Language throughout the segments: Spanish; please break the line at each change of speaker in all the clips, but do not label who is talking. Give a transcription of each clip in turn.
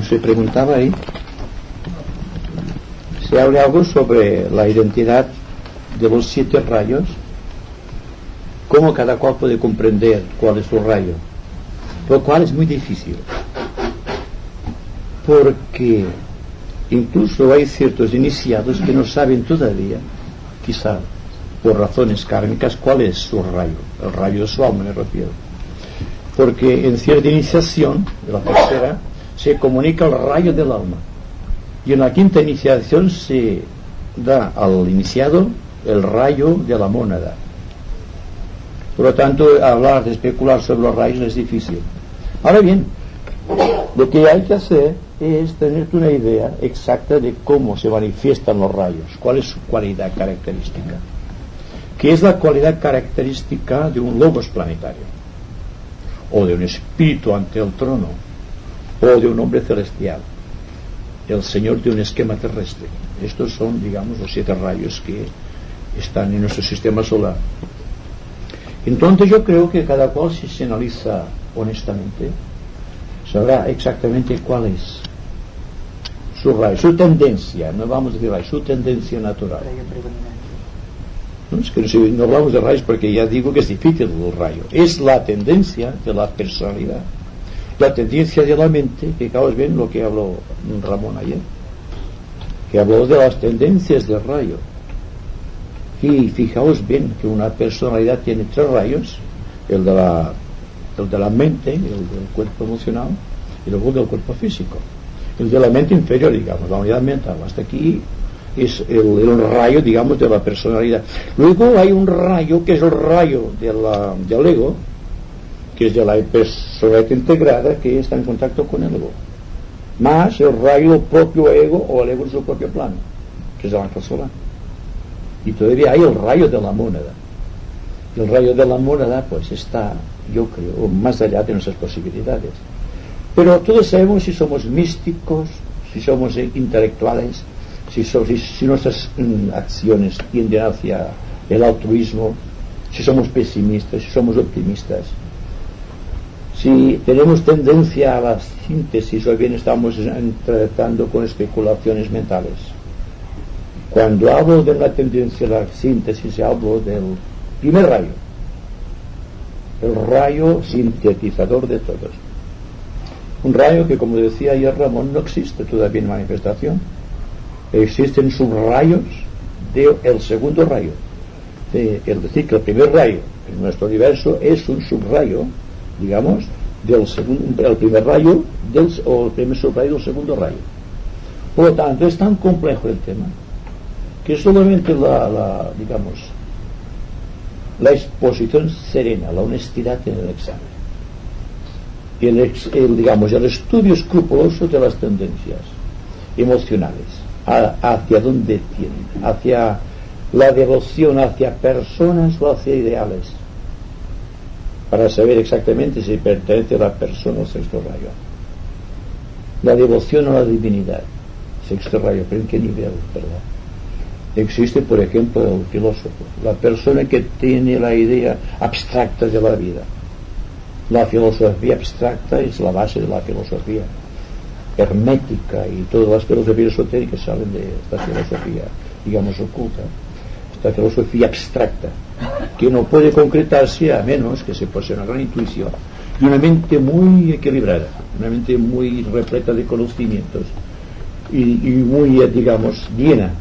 se preguntaba ahí, se habla algo sobre la identidad de los 7 rayos, cómo cada cual puede comprender cuál es su rayo, lo cual es muy difícil, porque incluso hay ciertos iniciados que no saben todavía, quizá por razones kármicas, cuál es su rayo, el rayo de su alma me refiero, porque en cierta iniciación, de la tercera, se comunica el rayo del alma, y en la quinta iniciación se da al iniciado el rayo de la mónada. Por lo tanto, hablar de especular sobre los rayos es difícil. Ahora bien, lo que hay que hacer es tener una idea exacta de cómo se manifiestan los rayos, cuál es su cualidad característica, qué es la cualidad característica de un logos planetario, o de un espíritu ante el trono, o de un hombre celestial, el señor de un esquema terrestre. Estos son, digamos, los 7 rayos que están en nuestro sistema solar. Entonces yo creo que cada cual, si se analiza honestamente, sabrá exactamente cuál es su rayo, su tendencia, no vamos a decir rayo, su tendencia natural. No, es que no hablamos de rayos porque ya digo que es difícil el rayo, es la tendencia de la personalidad, la tendencia de la mente, que fijaos bien lo que habló Ramón ayer, que habló de las tendencias del rayo. Y fijaos bien que una personalidad tiene 3 rayos, el de la mente, el del cuerpo emocional y luego del cuerpo físico. El de la mente inferior, digamos, la unidad mental, hasta aquí es el rayo, digamos, de la personalidad. Luego hay un rayo que es el rayo del ego, que es de la personalidad integrada, que está en contacto con el ego, más el rayo del propio ego o el ego en su propio plano, que es el ángel solar. Y todavía hay el rayo de la mónada. El rayo de la mónada pues está, yo creo, más allá de nuestras posibilidades. Pero todos sabemos si somos místicos, si somos intelectuales, si nuestras acciones tienden hacia el altruismo, si somos pesimistas, si somos optimistas, si tenemos tendencia a la síntesis o bien estamos tratando con especulaciones mentales. Cuando hablo de una tendencia a la síntesis, hablo del primer rayo, el rayo sintetizador de todos. Un rayo que, como decía ayer Ramón, no existe todavía en manifestación. Existen subrayos del segundo rayo. Es decir, que el primer rayo en nuestro universo es un subrayo, digamos, el primer rayo o el primer subrayo del segundo rayo. Por lo tanto, es tan complejo el tema que solamente digamos, la exposición serena, la honestidad en el examen, el estudio escrupuloso de las tendencias emocionales, hacia dónde tienden, hacia la devoción hacia personas o hacia ideales, para saber exactamente si pertenece a la persona o sexto rayo. La devoción a la divinidad, sexto rayo, pero ¿en qué nivel, verdad? Existe, por ejemplo, el filósofo, la persona que tiene la idea abstracta de la vida. La filosofía abstracta es la base de la filosofía hermética, y todas las filosofías esotéricas salen de esta filosofía, digamos, oculta, esta filosofía abstracta, que no puede concretarse a menos que se posea una gran intuición y una mente muy equilibrada, una mente muy repleta de conocimientos y muy, digamos, llena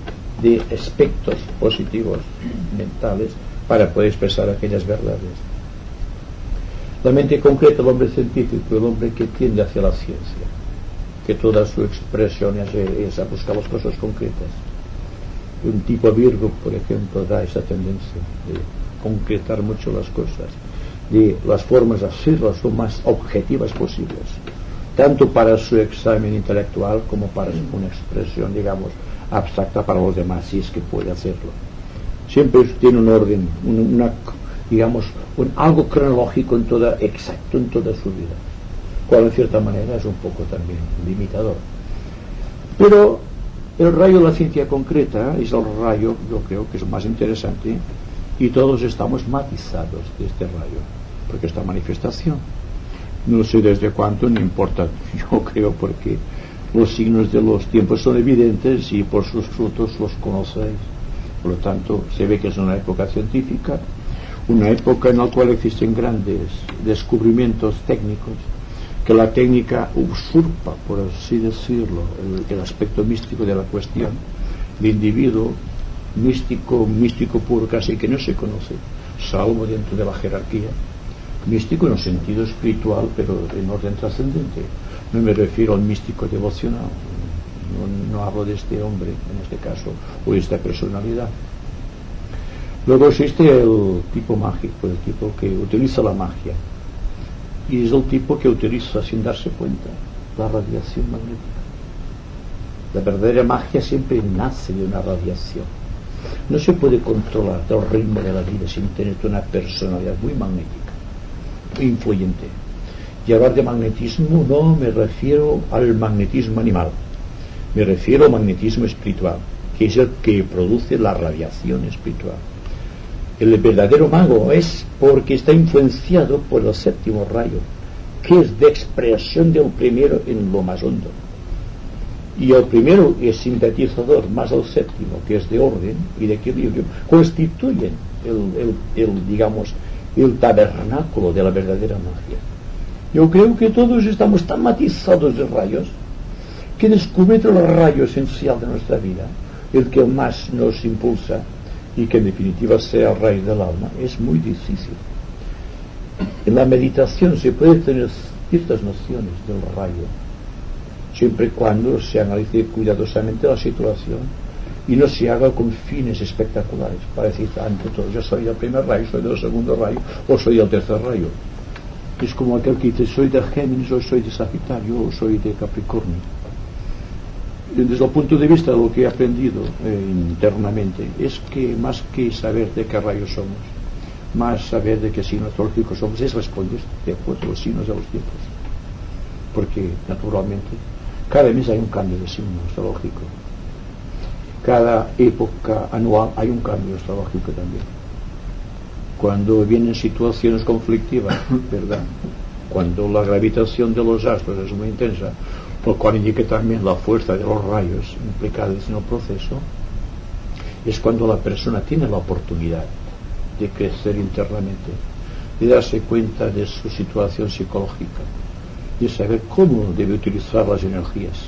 de aspectos positivos mentales para poder expresar aquellas verdades. La mente concreta, el hombre científico, el hombre que tiende hacia la ciencia, que toda su expresión es a buscar las cosas concretas. Un tipo Virgo, por ejemplo, da esa tendencia de concretar mucho las cosas, de las formas de hacerlas lo más objetivas posibles, tanto para su examen intelectual como para una expresión, digamos, abstracta para los demás, si es que puede hacerlo. Siempre tiene un orden, digamos, algo cronológico exacto en toda su vida, cual en cierta manera es un poco también limitador. Pero el rayo de la ciencia concreta es el rayo, yo creo que es más interesante, y todos estamos matizados de este rayo, porque esta manifestación, no sé desde cuánto, no importa, yo creo, porque Los signos de los tiempos son evidentes y por sus frutos los conocéis. Por lo tanto, se ve que es una época científica, una época en la cual existen grandes descubrimientos técnicos, que la técnica usurpa, por así decirlo, el aspecto místico de la cuestión. El individuo místico puro casi que no se conoce, salvo dentro de la jerarquía. Místico en un sentido espiritual, pero en orden trascendente. No me refiero al místico devocional, no hablo de este hombre en este caso, o de esta personalidad. Luego existe el tipo mágico, el tipo que utiliza la magia, y es el tipo que utiliza sin darse cuenta la radiación magnética. La verdadera magia siempre nace de una radiación. No se puede controlar el ritmo de la vida sin tener una personalidad muy magnética, influyente. Y hablar de magnetismo no me refiero al magnetismo animal, me refiero al magnetismo espiritual, que es el que produce la radiación espiritual. El verdadero mago es porque está influenciado por el séptimo rayo, que es de expresión del primero en lo más hondo. Y el primero es sintetizador, más el séptimo, que es de orden y de equilibrio, constituyen el tabernáculo de la verdadera magia. Yo creo que todos estamos tan matizados de rayos que descubrir el rayo esencial de nuestra vida, el que más nos impulsa y que en definitiva sea el rayo del alma, es muy difícil. En la meditación se puede tener ciertas nociones del rayo, siempre y cuando se analice cuidadosamente la situación y no se haga con fines espectaculares para decir, ante todo, yo soy del primer rayo, soy del segundo rayo o soy del tercer rayo. Es como aquel que dice, soy de Géminis o soy de Sagitario o soy de Capricornio. Desde el punto de vista de lo que he aprendido internamente, es que más que saber de qué rayo somos, más saber de qué signo astrológico somos, es responder de acuerdo a los signos de los tiempos. Porque, naturalmente, cada mes hay un cambio de signo astrológico. Cada época anual hay un cambio astrológico también. Cuando vienen situaciones conflictivas, ¿verdad? Cuando la gravitación de los astros es muy intensa, lo cual indica también la fuerza de los rayos implicados en el proceso, es cuando la persona tiene la oportunidad de crecer internamente, de darse cuenta de su situación psicológica, de saber cómo debe utilizar las energías.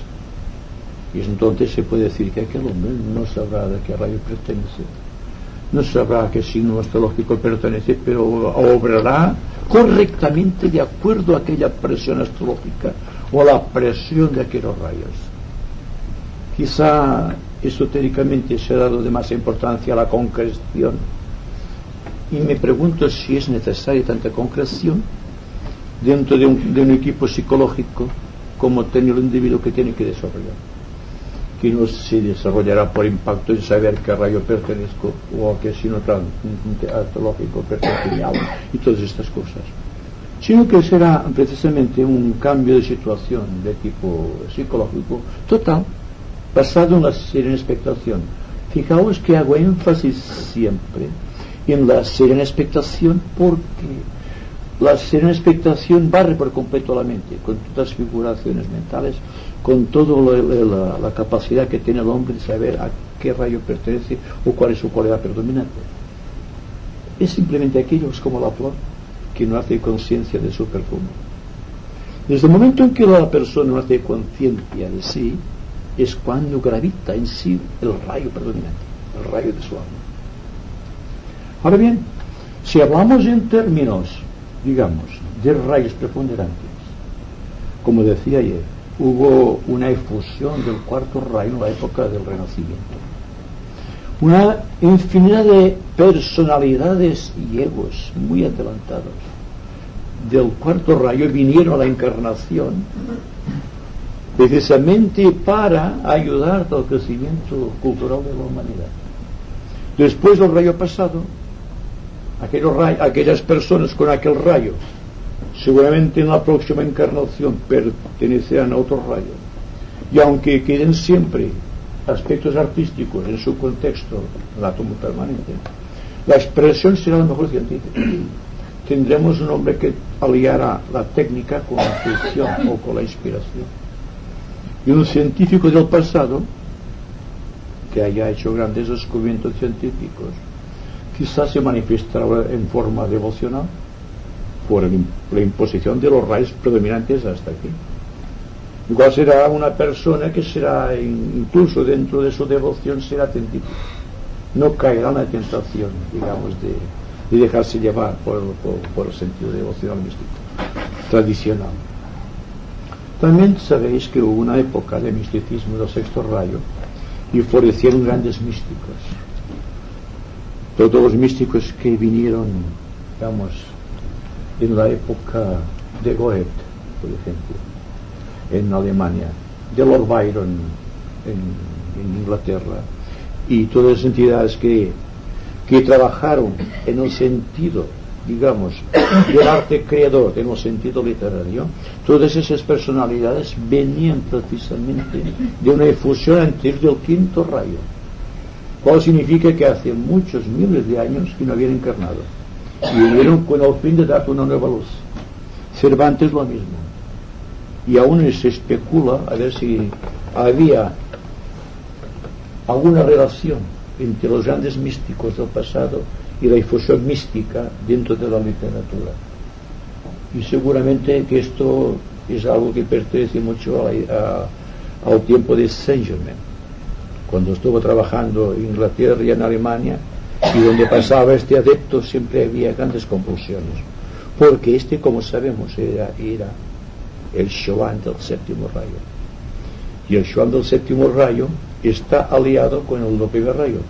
Y entonces se puede decir que aquel hombre no sabrá de qué rayo pertenece, no sabrá a qué signo astrológico pertenece, pero obrará correctamente de acuerdo a aquella presión astrológica o a la presión de aquellos rayos. Quizá esotéricamente se ha dado de más importancia a la concreción, y me pregunto si es necesaria tanta concreción dentro de un equipo psicológico como tiene el individuo que tiene que desarrollar, que no se desarrollará por impacto en saber qué rayo pertenezco o a qué signo astrológico pertenece y todas estas cosas, sino que será precisamente un cambio de situación de tipo psicológico total, basado en la serena expectación. Fijaos que hago énfasis siempre en la serena expectación, porque la serena expectación barre por completo la mente, con todas las figuraciones mentales, con toda la capacidad que tiene el hombre de saber a qué rayo pertenece o cuál es su cualidad predominante. Es simplemente aquello, es como la flor, que no hace conciencia de su perfume. Desde el momento en que la persona no hace conciencia de sí, es cuando gravita en sí el rayo predominante, el rayo de su alma. Ahora bien, si hablamos en términos, digamos, de rayos preponderantes, como decía ayer, hubo una efusión del cuarto rayo en la época del Renacimiento. Una infinidad de personalidades y egos muy adelantados del cuarto rayo vinieron a la encarnación precisamente para ayudar al crecimiento cultural de la humanidad. Después del rayo pasado, aquellas personas con aquel rayo seguramente en la próxima encarnación pertenecerán a otro rayo, y aunque queden siempre aspectos artísticos en su contexto, el átomo permanente, la expresión será la mejor científica. Tendremos un hombre que aliará la técnica con la intuición o con la inspiración. Y un científico del pasado que haya hecho grandes descubrimientos científicos quizás se manifestará en forma devocional por la imposición de los rayos predominantes hasta aquí. Igual será una persona que será, incluso dentro de su devoción, será científica. No caerá en la tentación, digamos, de dejarse llevar por el sentido devocional místico tradicional. También sabéis que hubo una época de misticismo del sexto rayo y florecieron grandes místicos. Todos los místicos que vinieron, digamos, en la época de Goethe, por ejemplo, en Alemania, de Lord Byron en Inglaterra, y todas las entidades que trabajaron en el sentido, digamos, del arte creador, en el sentido literario, todas esas personalidades venían precisamente de una efusión anterior del quinto rayo, cual significa que hace muchos miles de años que no habían encarnado y vinieron con el fin de dar una nueva luz. Cervantes lo mismo, y aún se especula a ver si había alguna relación entre los grandes místicos del pasado y la efusión mística dentro de la literatura. Y seguramente que esto es algo que pertenece mucho al tiempo de Saint-Germain, cuando estuvo trabajando en Inglaterra y en Alemania, y donde pasaba este adepto siempre había grandes convulsiones, porque este, como sabemos, era el Shoan del séptimo rayo, y el Shoan del séptimo rayo está aliado con el del primer rayo,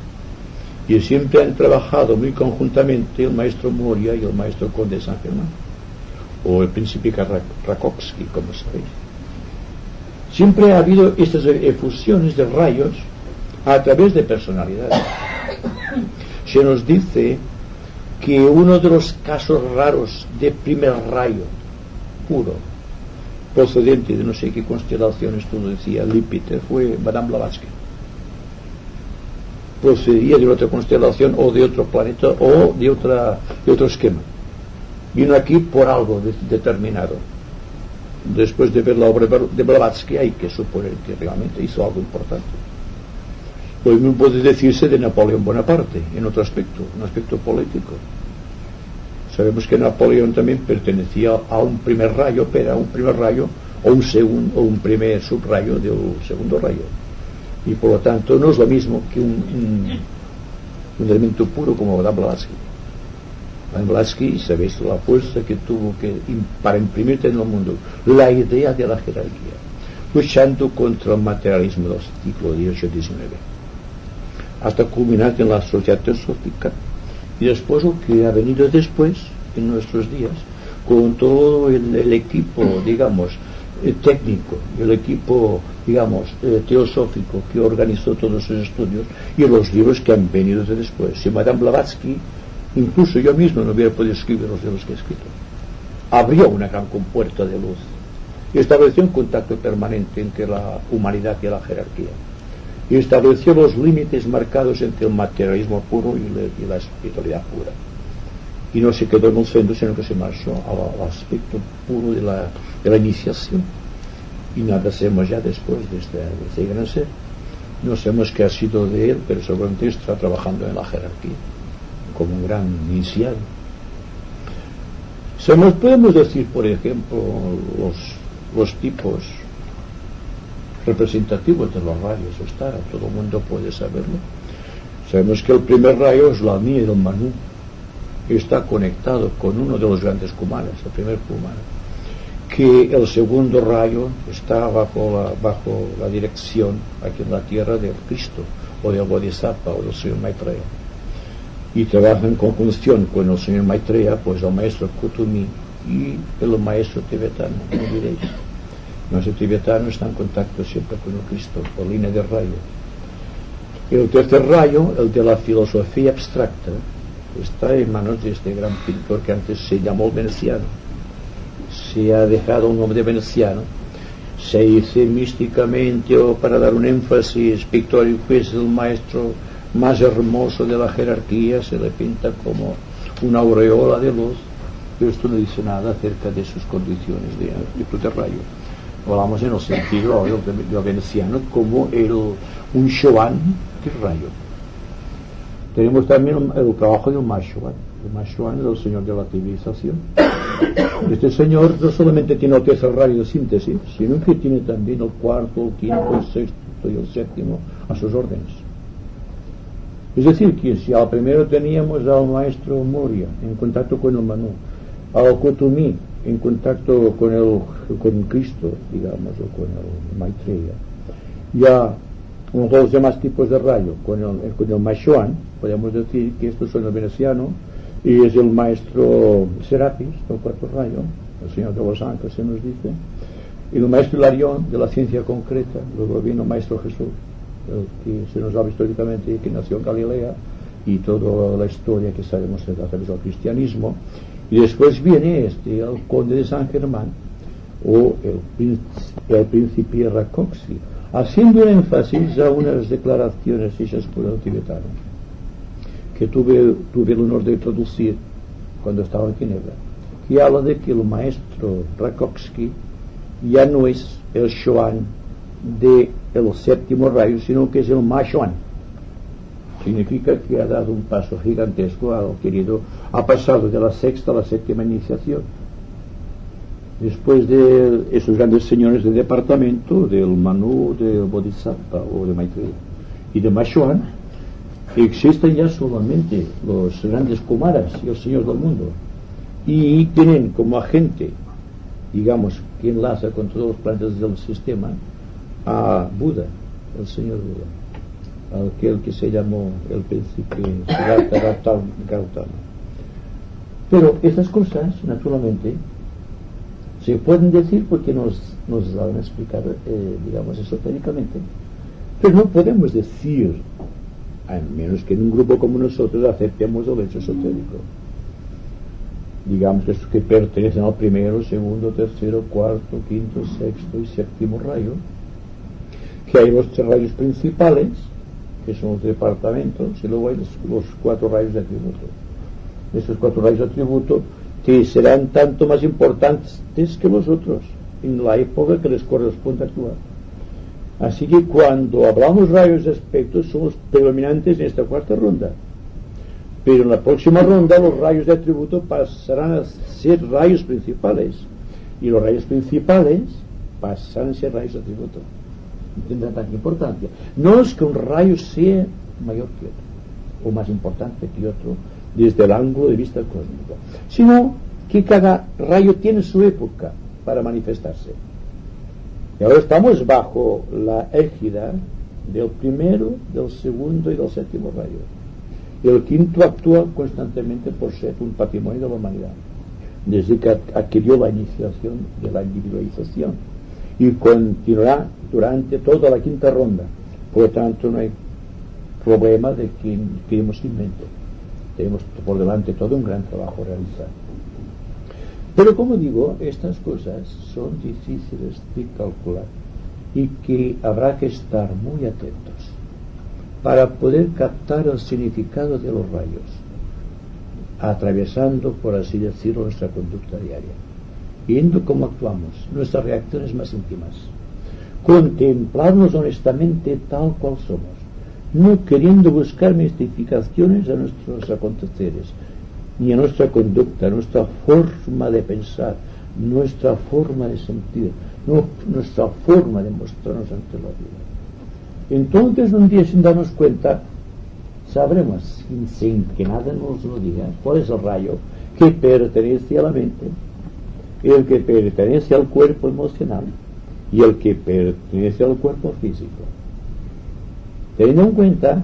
y siempre han trabajado muy conjuntamente el maestro Moria y el maestro conde de San Germán, o el príncipe Rakowski, como sabéis. Siempre ha habido estas efusiones de rayos a través de personalidades. Se nos dice que uno de los casos raros de primer rayo puro, procedente de no sé qué constelaciones, tú lo decías, Lípite, fue Madame Blavatsky. Procedía de otra constelación o de otro planeta o de otro esquema. Vino aquí por algo determinado. Después de ver la obra de Blavatsky hay que suponer que realmente hizo algo importante. Lo mismo puede decirse de Napoleón Bonaparte en otro aspecto, un aspecto político. Sabemos que Napoleón también pertenecía a un primer rayo, pero a un primer rayo o un primer subrayo del segundo rayo, y por lo tanto no es lo mismo que un elemento puro como Madame Blavatsky. Madame Blavatsky, sabéis la fuerza que tuvo para imprimirte en el mundo la idea de la jerarquía, luchando contra el materialismo del siglo XVIII-XIX, hasta culminar en la sociedad teosófica, y después lo que ha venido después en nuestros días, con todo el equipo, digamos, técnico, el equipo, digamos, teosófico que organizó todos esos estudios, y los libros que han venido de después. Si Madame Blavatsky, incluso yo mismo, no hubiera podido escribir los libros que he escrito, abrió una gran compuerta de luz y estableció un contacto permanente entre la humanidad y la jerarquía, y estableció los límites marcados entre el materialismo puro y la espiritualidad pura, y no se quedó en el centro, sino que se marchó al aspecto puro de la iniciación. Y nada sabemos ya después de este gran ser. No sabemos qué ha sido de él, pero seguramente está trabajando en la jerarquía como un gran iniciado. Podemos decir, por ejemplo, los tipos representativos de los rayos. Todo el mundo puede saberlo. Sabemos que el primer rayo es la mía y el Manu. Está conectado con uno de los grandes Kumaras, el primer Kumara. Que el segundo rayo está bajo la dirección aquí en la tierra del Cristo, o del Bodhisattva, o del señor Maitreya. Y trabaja en conjunción con el señor Maitreya, pues el maestro Kutumi y el maestro tibetano, como diréis. El maestro tibetano está en contacto siempre con el Cristo, por línea de rayo. El tercer rayo, el de la filosofía abstracta, está en manos de este gran pintor que antes se llamó veneciano. Se ha dejado un nombre veneciano, se dice místicamente, o para dar un énfasis pictórico, es el maestro más hermoso de la jerarquía, se le pinta como una aureola de luz, pero esto no dice nada acerca de sus condiciones de rayo. hablamos en el sentido del veneciano como un Shoan de rayo. Tenemos también el trabajo de un Mashoan. El Mashoan es el señor de la civilización. Este señor no solamente tiene el tercer rayo de síntesis, sino que tiene también el cuarto, el quinto, el sexto y el séptimo a sus órdenes. Es decir, que si al primero teníamos al maestro Moria en contacto con el Manu, al Kutumi en contacto con Cristo, digamos, o con el Maitreya, ya con todos los demás tipos de rayo, con el Mashoan, podemos decir que estos son el veneciano y es el maestro Serapis, el cuarto rayo, el señor de los ángeles se nos dice, y el maestro Hilarión de la ciencia concreta, luego vino el maestro Jesús, el que se nos habla históricamente que nació en Galilea y toda la historia que sabemos a través del cristianismo, y después viene el conde de San Germán o el príncipe Rakoczy, haciendo un énfasis a unas declaraciones hechas por el tibetano que tuve el honor de traducir cuando estaba en Ginebra, que habla de que el maestro Rakoczy ya no es el Shoan del séptimo rayo, sino que es el Mashoan. Significa que ha dado un paso gigantesco, ha pasado de la sexta a la séptima iniciación. Después de esos grandes señores de departamento, del Manu, del Bodhisattva o de Maitreya y de Mashoan, existen ya solamente los grandes Kumaras y el Señor del mundo, y tienen como agente, digamos, que enlaza con todos los planetas del sistema, a Buda, el Señor Buda, aquel que se llamó el príncipe Gautama. Pero estas cosas, naturalmente, se pueden decir porque nos van a explicar, digamos, esotéricamente, pero no podemos decir, a menos que en un grupo como nosotros aceptemos el hecho esotérico. Digamos que pertenecen al primero, segundo, tercero, cuarto, quinto, sexto y séptimo rayo, que hay los tres rayos principales, que son los departamentos, y luego hay los cuatro rayos de atributo. Esos cuatro rayos de atributo que serán tanto más importantes que los otros en la época que les corresponde actuar. Así que cuando hablamos rayos de aspecto son los predominantes en esta cuarta ronda, pero en la próxima ronda los rayos de atributo pasarán a ser rayos principales y los rayos principales pasarán a ser rayos de atributo. Tendrán tanta importancia. No es que un rayo sea mayor que otro o más importante que otro desde el ángulo de vista cósmico, sino que cada rayo tiene su época para manifestarse. Y ahora estamos bajo la égida del primero, del segundo y del séptimo rayo. Y el quinto actúa constantemente por ser un patrimonio de la humanidad, desde que adquirió la iniciación de la individualización, y continuará durante toda la quinta ronda. Por lo tanto, no hay problema de que quedemos sin mente. Tenemos por delante todo un gran trabajo a realizar. Pero como digo, estas cosas son difíciles de calcular y que habrá que estar muy atentos para poder captar el significado de los rayos, atravesando, por así decirlo, nuestra conducta diaria, viendo cómo actuamos, nuestras reacciones más íntimas, contemplarnos honestamente tal cual somos, no queriendo buscar mistificaciones a nuestros aconteceres, ni a nuestra conducta, a nuestra forma de pensar, nuestra forma de sentir, nuestra forma de mostrarnos ante la vida. Entonces, un día, sin darnos cuenta, sabremos, sin que nada nos lo diga, cuál es el rayo que pertenece a la mente, el que pertenece al cuerpo emocional y el que pertenece al cuerpo físico. Teniendo en cuenta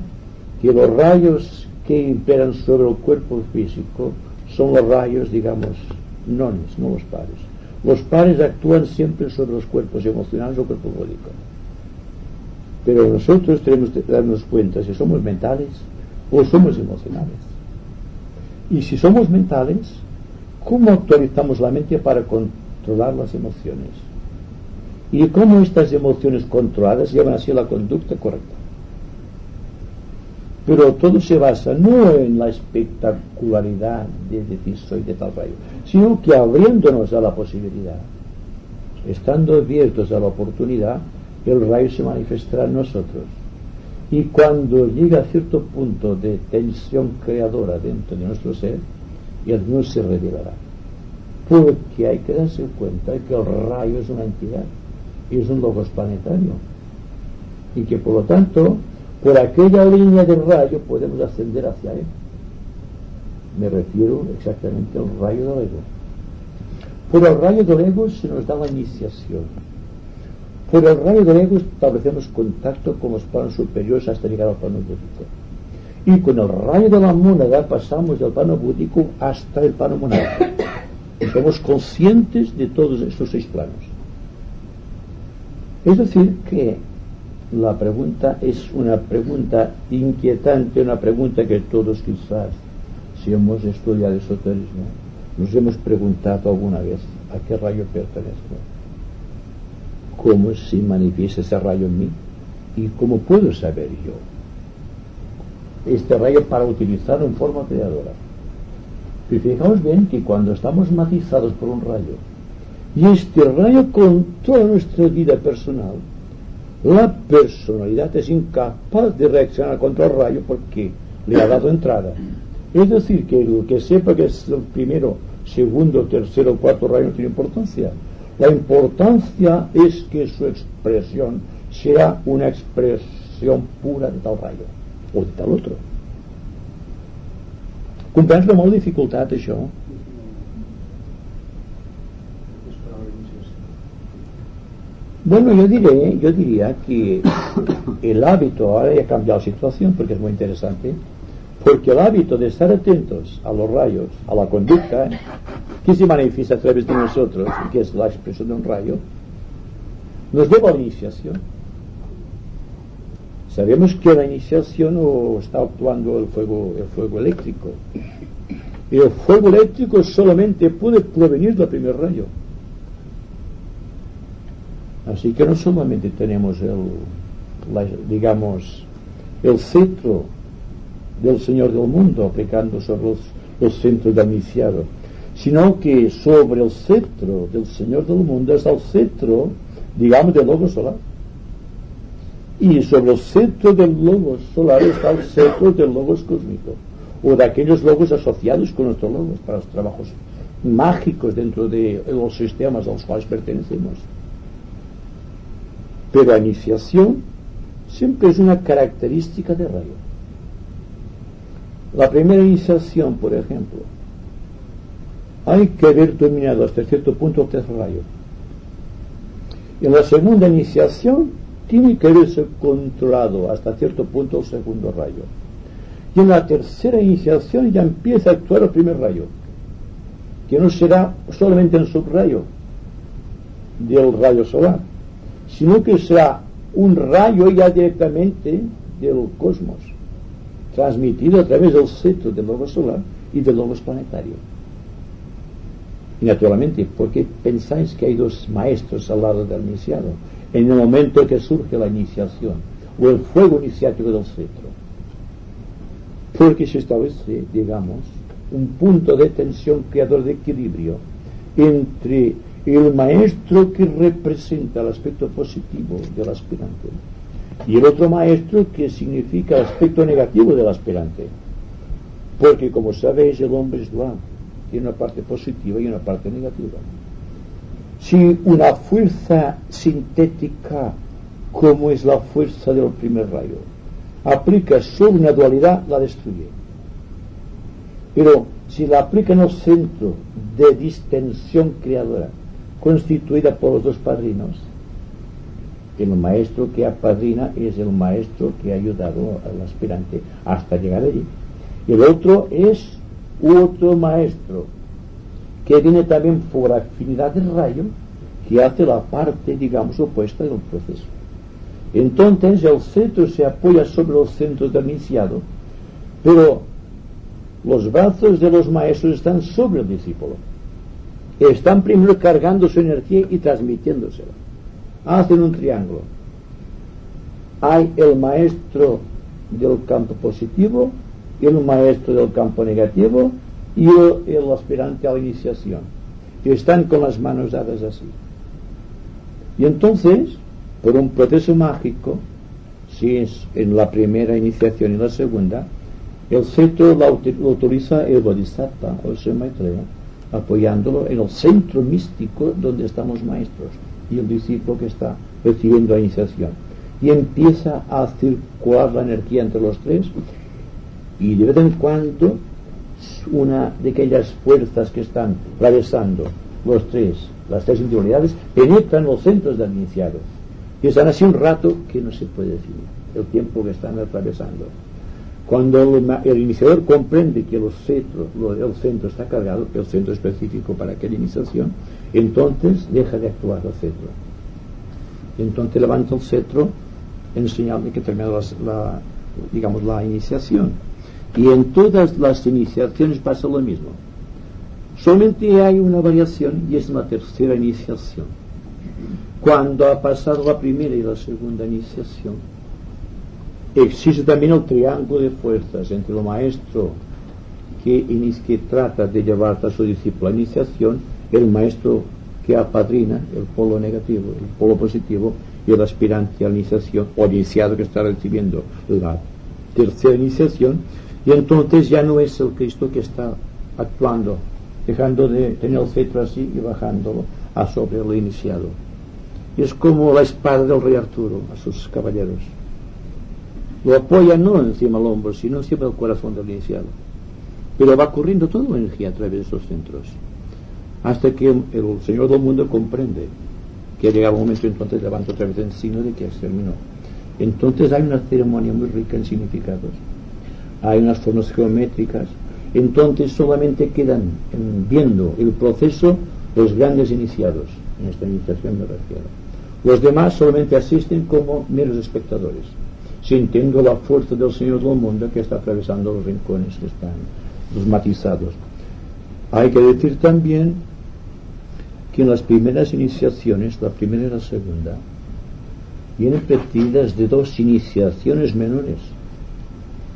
que los rayos que imperan sobre el cuerpo físico son los rayos, digamos, nones, no los pares. Los pares actúan siempre sobre los cuerpos emocionales o cuerpo físico. Pero nosotros tenemos que darnos cuenta si somos mentales o somos emocionales. Y si somos mentales, ¿cómo actualizamos la mente para controlar las emociones? Y cómo estas emociones controladas llevan así la conducta correcta. Pero todo se basa no en la espectacularidad de decir soy de tal rayo, sino que abriéndonos a la posibilidad estando abiertos a la oportunidad, el rayo se manifestará en nosotros. Y cuando llega a cierto punto de tensión creadora dentro de nuestro ser, el no se revelará. Porque hay que darse cuenta de que el rayo es una entidad, es un logos planetario. Y que por lo tanto, por aquella línea del rayo podemos ascender hacia él. Me refiero exactamente al rayo del ego. Por el rayo del ego se nos da la iniciación. Por el rayo del ego establecemos contacto con los planos superiores hasta llegar al plano búdico. Y con el rayo de la mónada pasamos del plano búdico hasta el plano monádico. Y somos conscientes de todos estos 6 planos. Es decir, que la pregunta es una pregunta inquietante, una pregunta que todos quizás, si hemos estudiado esoterismo, nos hemos preguntado alguna vez: ¿a qué rayo pertenezco? ¿Cómo se manifiesta ese rayo en mí? ¿Y cómo puedo saber yo este rayo para utilizarlo en forma creadora? Y fijaos bien que cuando estamos matizados por un rayo, y este rayo controla nuestra vida personal, la personalidad es incapaz de reaccionar contra el rayo porque le ha dado entrada. Es decir, que el que sepa que es el primero, segundo, tercero, cuarto rayo no tiene importancia. La importancia es que su expresión sea una expresión pura de tal rayo o de tal otro. Comprens la molt dificultat, això? Bueno, yo diría que el hábito, ahora ya ha cambiado la situación porque es muy interesante, porque el hábito de estar atentos a los rayos, a la conducta, que se manifiesta a través de nosotros, que es la expresión de un rayo, nos lleva a la iniciación. Sabemos que la iniciación está actuando el fuego eléctrico. Y el fuego eléctrico solamente puede provenir del primer rayo. Así que no solamente tenemos el cetro del Señor del mundo aplicando sobre los centros del iniciado, sino que sobre el cetro del Señor del mundo está el cetro, digamos, del logos solar. Y sobre el cetro del logos solar está el cetro del logos cósmico, o de aquellos logos asociados con nuestros logos para los trabajos mágicos dentro de los sistemas a los cuales pertenecemos. Pero la iniciación siempre es una característica de rayo. La primera iniciación, por ejemplo, hay que haber dominado hasta cierto punto el tercer rayo. En la segunda iniciación tiene que haberse controlado hasta cierto punto el segundo rayo. Y en la tercera iniciación ya empieza a actuar el primer rayo, que no será solamente el subrayo del rayo solar, sino que será un rayo ya directamente del cosmos, transmitido a través del cetro del logos solar y del logos planetario. Y naturalmente, ¿por qué pensáis que hay 2 maestros al lado del iniciado en el momento que surge la iniciación o el fuego iniciático del cetro? Porque se establece, digamos, un punto de tensión creador de equilibrio entre el maestro que representa el aspecto positivo del aspirante y el otro maestro que significa el aspecto negativo del aspirante. Porque, como sabéis, el hombre es dual, tiene una parte positiva y una parte negativa. Si una fuerza sintética, como es la fuerza del primer rayo, aplica sobre una dualidad, la destruye. Pero si la aplica en el centro de distensión creadora, constituida por los 2 padrinos, el maestro que apadrina es el maestro que ha ayudado al aspirante hasta llegar allí. Y el otro es otro maestro que viene también por afinidad del rayo, que hace la parte, digamos, opuesta del proceso. Entonces el cetro se apoya sobre los centros del iniciado, pero los brazos de los maestros están sobre el discípulo. Están primero cargando su energía y transmitiéndosela. Hacen un triángulo. Hay el maestro del campo positivo, el maestro del campo negativo y el aspirante a la iniciación. Y están con las manos dadas así. Y entonces, por un proceso mágico, si es en la primera iniciación y la segunda, el cetro lo autoriza el Bodhisattva, o el Maitreya, apoyándolo en el centro místico donde están los maestros y el discípulo que está recibiendo la iniciación. Y empieza a circular la energía entre los tres, y de vez en cuando una de aquellas fuerzas que están atravesando las tres individualidades penetran los centros del iniciado. Y están así un rato que no se puede decir el tiempo que están atravesando. Cuando el iniciador comprende que el centro está cargado, el centro específico para aquella iniciación, entonces deja de actuar el cetro. Entonces levanta el cetro en señal de que termina la iniciación. Y en todas las iniciaciones pasa lo mismo. Solamente hay una variación, y es la tercera iniciación. Cuando ha pasado la primera y la segunda iniciación, existe también el triángulo de fuerzas entre el maestro que trata de llevar a su discípulo a la iniciación, el maestro que apadrina el polo negativo, el polo positivo, y el aspirante a la iniciación, o el iniciado que está recibiendo la tercera iniciación. Y entonces ya no es el Cristo que está actuando, dejando de tener el cetro así y bajándolo a sobre el iniciado. Y es como la espada del rey Arturo a sus caballeros. Lo apoya no encima del hombro, sino encima del corazón del iniciado. Pero va corriendo toda la energía a través de esos centros. Hasta que el Señor del mundo comprende que ha llegado un momento, entonces levanta otra vez en signo de que se terminó. Entonces hay una ceremonia muy rica en significados. Hay unas formas geométricas. Entonces solamente quedan viendo el proceso los grandes iniciados. En esta iniciación me refiero. Los demás solamente asisten como meros espectadores, sintiendo la fuerza del Señor del mundo que está atravesando los rincones que están los matizados. Hay que decir también que en las primeras iniciaciones, la primera y la segunda, vienen precedidas de dos iniciaciones menores.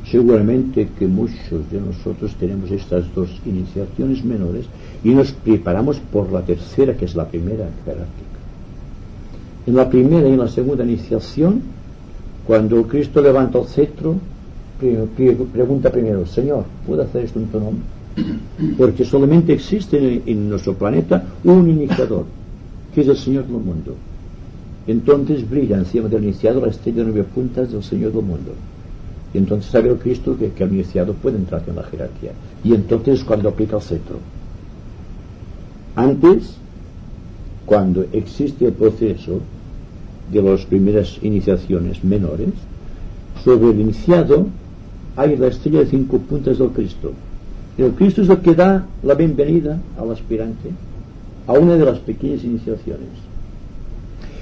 Seguramente que muchos de nosotros tenemos estas dos iniciaciones menores y nos preparamos por la tercera, que es la primera jerárquica. En la primera y en la segunda iniciación, cuando Cristo levanta el cetro, pregunta primero: Señor, ¿puedo hacer esto en tu nombre? Porque solamente existe en nuestro planeta un iniciador, que es el Señor del mundo. Entonces brilla encima del iniciado la estrella de 9 puntas del Señor del mundo. Y entonces sabe el Cristo que el iniciado puede entrar en la jerarquía. Y entonces cuando aplica el cetro. Antes, cuando existe el proceso de las primeras iniciaciones menores, sobre el iniciado hay la estrella de 5 puntas del Cristo. El Cristo es el que da la bienvenida al aspirante a una de las pequeñas iniciaciones.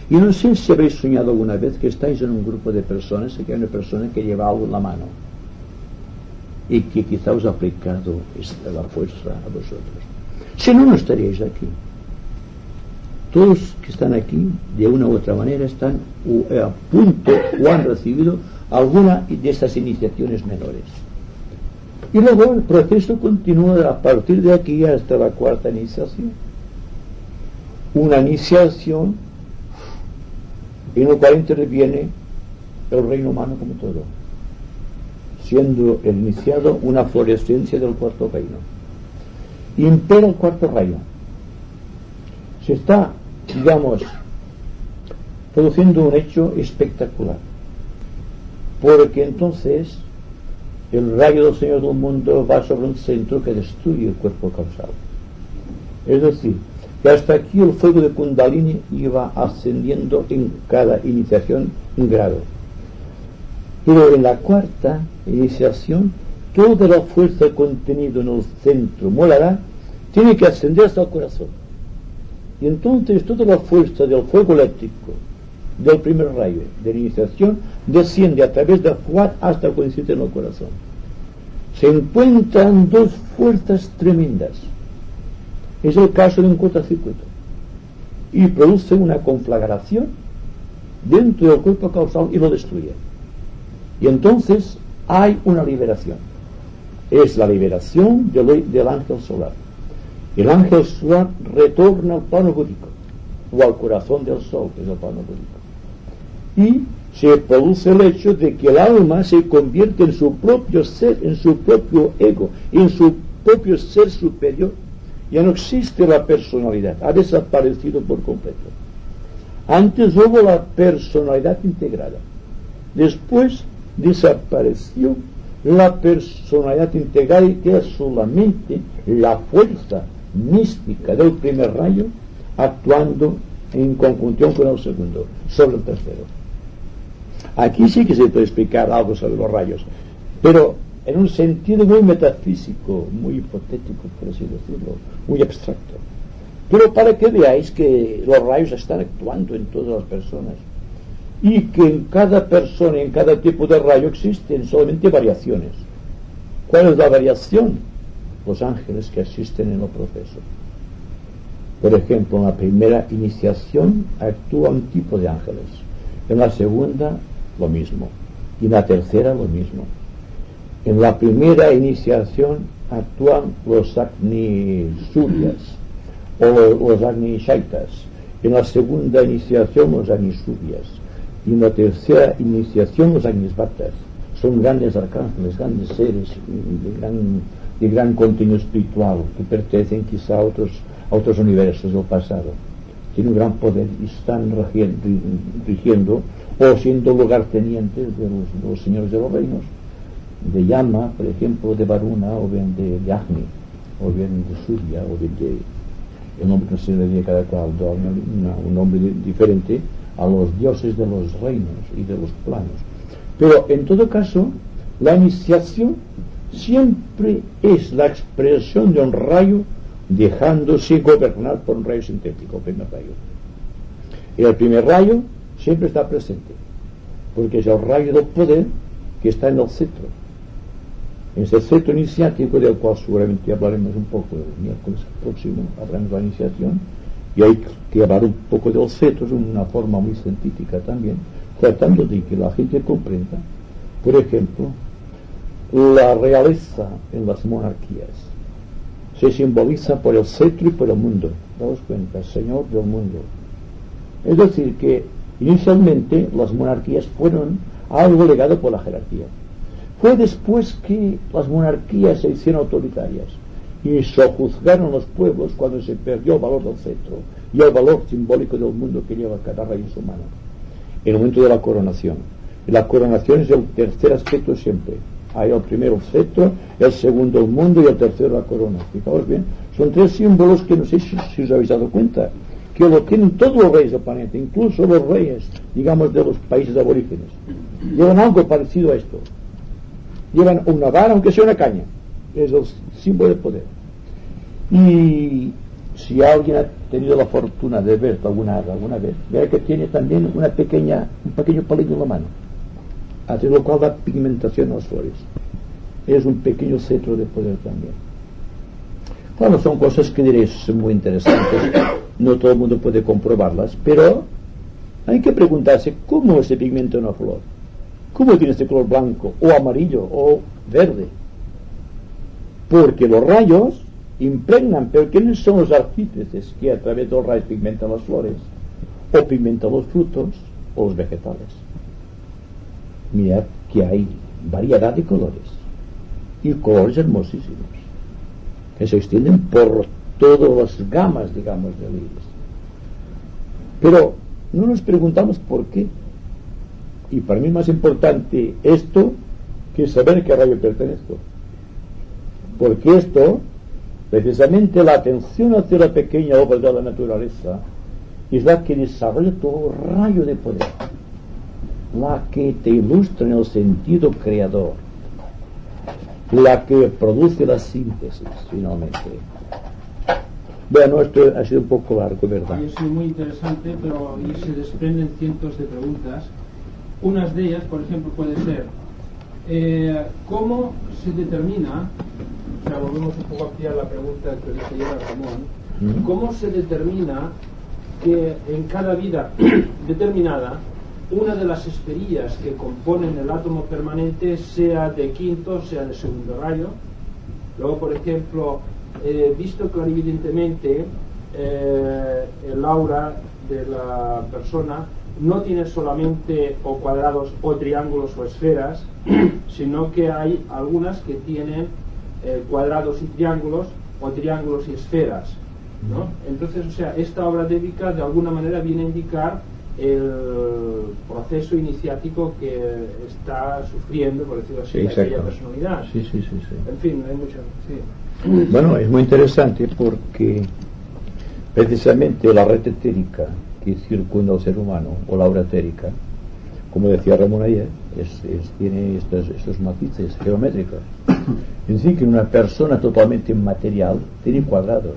Y no sé si habéis soñado alguna vez que estáis en un grupo de personas y que hay una persona que lleva algo en la mano y que quizá os ha aplicado la fuerza a vosotros. Si no, no estaríais aquí. Todos que están aquí, de una u otra manera, están a punto o han recibido alguna de estas iniciaciones menores. Y luego el proceso continúa a partir de aquí hasta la cuarta iniciación. Una iniciación en la cual interviene el reino humano como todo, siendo el iniciado una florescencia del cuarto reino. Y impera el cuarto reino. Se está, digamos, produciendo un hecho espectacular, porque entonces el rayo del Señor del mundo va sobre un centro que destruye el cuerpo causal. Es decir, que hasta aquí el fuego de Kundalini iba ascendiendo en cada iniciación un grado. Pero en la cuarta iniciación, toda la fuerza contenida en el centro molará tiene que ascender hasta el corazón. Y entonces toda la fuerza del fuego eléctrico del primer rayo de la iniciación desciende a través del Fuat hasta coincidir en el corazón. Se encuentran dos fuerzas tremendas. Es el caso de un cortocircuito. Y produce una conflagración dentro del cuerpo causal y lo destruye. Y entonces hay una liberación. Es la liberación del ángel solar. El ángel solar retorna al plano búdico o al corazón del sol, que es el plano búdico. Y se produce el hecho de que el alma se convierte en su propio ser, en su propio ego, en su propio ser superior. Ya no existe la personalidad, ha desaparecido por completo. Antes hubo la personalidad integrada, después desapareció la personalidad integrada y queda solamente la fuerza mística del primer rayo actuando en conjunción con el segundo, sobre el tercero. Aquí sí que se puede explicar algo sobre los rayos, pero en un sentido muy metafísico, muy hipotético, por así decirlo, muy abstracto. Pero para que veáis que los rayos están actuando en todas las personas y que en cada persona, en cada tipo de rayo existen solamente variaciones. ¿Cuál es la variación? Los ángeles que asisten en el proceso. Por ejemplo, en la primera iniciación actúa un tipo de ángeles, en la segunda lo mismo, y en la tercera lo mismo. En la primera iniciación actúan los Agni-Suryas o los Agni-Shaitas, en la segunda iniciación los Agni-Suryas, y en la tercera iniciación los Agnisvatas. Son grandes arcángeles, grandes seres de gran contenido espiritual que pertenecen quizá a otros universos del pasado. Tienen un gran poder y están rigiendo o siendo lugartenientes de los señores de los reinos, de Yama, por ejemplo, de Varuna, o bien de Agni, o bien de Surya, o bien de el nombre que se le dio a cada cual, un nombre diferente a los dioses de los reinos y de los planos. Pero en todo caso, la iniciación siempre es la expresión de un rayo dejándose gobernar por un rayo sintético, el primer rayo. Y el primer rayo siempre está presente, porque es el rayo del poder que está en el cetro. En ese cetro iniciático, del cual seguramente hablaremos un poco el miércoles próximo, hablaremos de la iniciación, y hay que hablar un poco del cetro, es una forma muy científica también, tratando de que la gente comprenda, por ejemplo, la realeza en las monarquías se simboliza por el cetro y por el mundo. Daos cuenta, señor del mundo. Es decir, que inicialmente las monarquías fueron algo legado por la jerarquía. Fue después que las monarquías se hicieron autoritarias y sojuzgaron los pueblos cuando se perdió el valor del cetro y el valor simbólico del mundo que lleva cada rey en su mano. En el momento de la coronación. La coronación es el tercer aspecto siempre. Hay el primero el cetro, el segundo el mundo y el tercero la corona. Fijaos bien, son tres símbolos que no sé si os habéis dado cuenta, que lo tienen todos los reyes del planeta, incluso los reyes, digamos, de los países aborígenes. Llevan algo parecido a esto. Llevan una vara, aunque sea una caña. Es el símbolo de poder. Y si alguien ha tenido la fortuna de ver alguna vez, verá que tiene también un pequeño palillo en la mano, a lo cual da pigmentación a las flores. Es un pequeño cetro de poder también. Claro, son cosas que diréis muy interesantes, no todo el mundo puede comprobarlas, pero hay que preguntarse cómo se pigmenta una flor, cómo tiene este color blanco o amarillo o verde, porque los rayos impregnan. Pero ¿quiénes son los artífices que a través de los rayos pigmentan las flores o pigmentan los frutos o los vegetales? Mirad que hay variedad de colores y colores hermosísimos que se extienden por todas las gamas, digamos, de iris. Pero no nos preguntamos por qué. Y para mí es más importante esto que saber a qué rayo pertenezco, porque esto, precisamente la atención hacia la pequeña obra de la naturaleza, es la que desarrolla todo rayo de poder, la que te ilustra en el sentido creador, la que produce la síntesis finalmente. Bueno, esto ha sido un poco largo, ¿verdad?
Es muy interesante, pero y se desprenden cientos de preguntas. Unas de ellas, por ejemplo, puede ser ¿cómo se determina, o sea, volvemos un poco a ampliar la pregunta que le lleva Ramón, ¿cómo se determina que en cada vida determinada una de las esferillas que componen el átomo permanente sea de quinto, sea de segundo rayo? Luego, por ejemplo, visto clarividentemente el aura de la persona no tiene solamente o cuadrados o triángulos o esferas, sino que hay algunas que tienen cuadrados y triángulos o triángulos y esferas, ¿no? Entonces, o sea, esta obra débica de alguna manera viene a indicar el proceso iniciático que está sufriendo, por decirlo así,
sí,
aquella personalidad.
Sí.
En fin, hay muchas. Sí.
Bueno, es muy interesante porque precisamente la red etérica que circunda al ser humano, o la obra etérica, como decía Ramón ayer, tiene estos matices geométricos. Es decir, que una persona totalmente inmaterial tiene cuadrados,